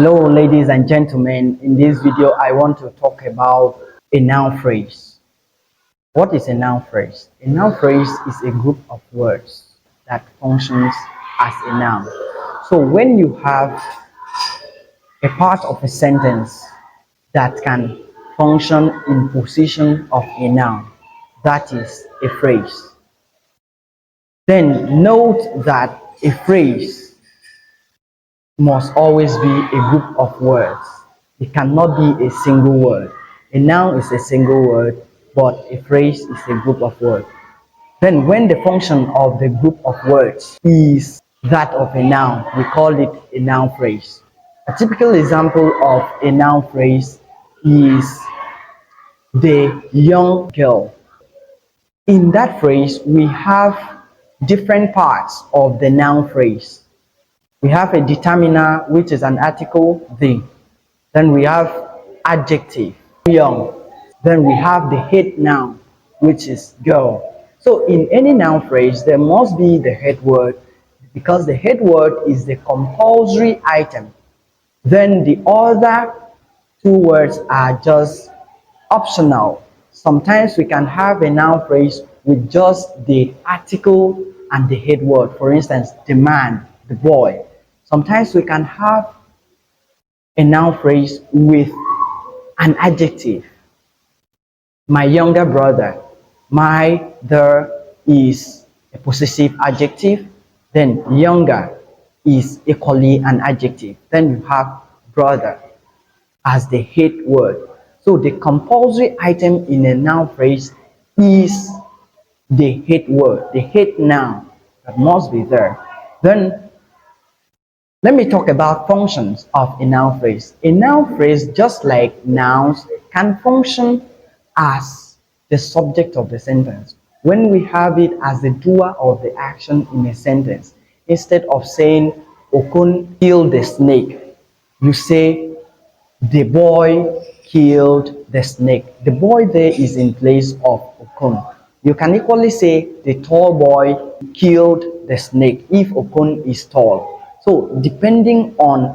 Hello ladies and gentlemen, in this video I want to talk about a noun phrase. What is a noun phrase? A noun phrase is a group of words that functions as a noun. So when you have a part of a sentence that can function in position of a noun, that is a phrase. Then note that a phrase must always be a group of words. It cannot be a single word. A noun is a single word, but a phrase is a group of words. Then when the function of the group of words is that of a noun, we call it a noun phrase. A typical example of a noun phrase is the young girl. In that phrase, we have different parts of the noun phrase. We have a determiner, which is an article, the. Then we have adjective, young. Then we have the head noun, which is girl. So in any noun phrase, there must be the head word because the head word is the compulsory item. Then the other two words are just optional. Sometimes we can have a noun phrase with just the article and the head word. For instance, the man, the boy. Sometimes we can have a noun phrase with an adjective. My younger brother. My there is a possessive adjective. Then younger is equally an adjective. Then you have brother as the head word. So the compulsory item in a noun phrase is the head word, the head noun that must be there. Then let me talk about functions of a noun phrase. A noun phrase, just like nouns, can function as the subject of the sentence. When we have it as the doer of the action in a sentence, instead of saying Okun killed the snake, you say the boy killed the snake. The boy there is in place of Okun. You can equally say the tall boy killed the snake if Okun is tall. So depending on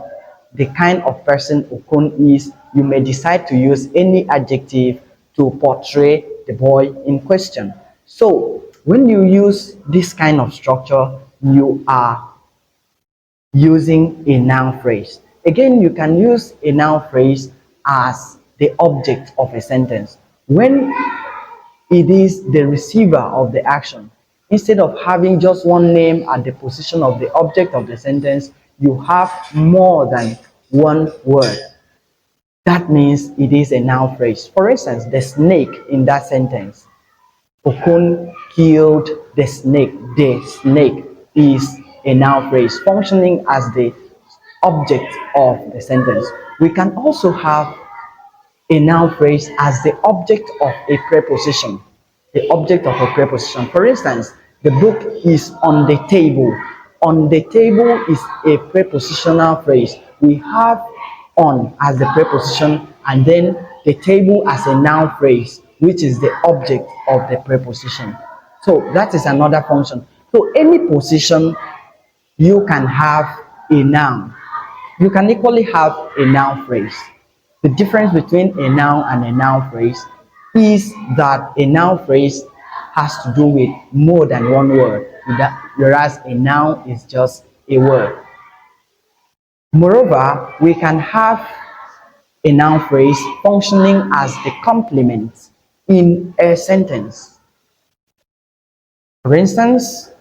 the kind of person Okun is, you may decide to use any adjective to portray the boy in question. So when you use this kind of structure, you are using a noun phrase. Again, you can use a noun phrase as the object of a sentence. When it is the receiver of the action, instead of having just one name at the position of the object of the sentence, you have more than one word. That means it is a noun phrase. For instance, the snake in that sentence. Okun killed the snake. The snake is a noun phrase functioning as the object of the sentence. We can also have a noun phrase as the object of a preposition. The object of a preposition. For instance, the book is on the table. On the table is a prepositional phrase. We have on as the preposition and then the table as a noun phrase, which is the object of the preposition. So that is another function. So any position you can have a noun. You can equally have a noun phrase. The difference between a noun and a noun phrase is that a noun phrase has to do with more than one word, whereas a noun is just a word. Moreover, we can have a noun phrase functioning as the complement in a sentence. For instance,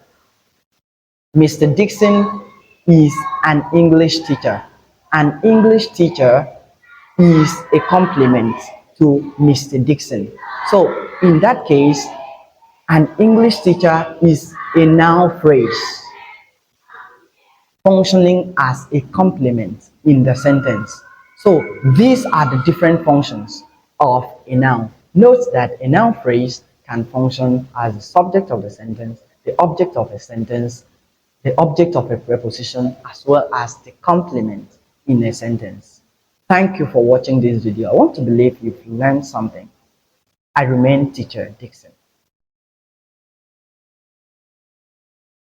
Mr. Dixon is an English teacher. An English teacher is a complement to Mr. Dixon. So in that case, an English teacher is a noun phrase functioning as a complement in the sentence. So these are the different functions of a noun. Note that a noun phrase can function as the subject of the sentence, the object of a sentence, the object of a preposition, as well as the complement in a sentence. Thank you for watching this video. I want to believe you've learned something. I remain Teacher Dixon.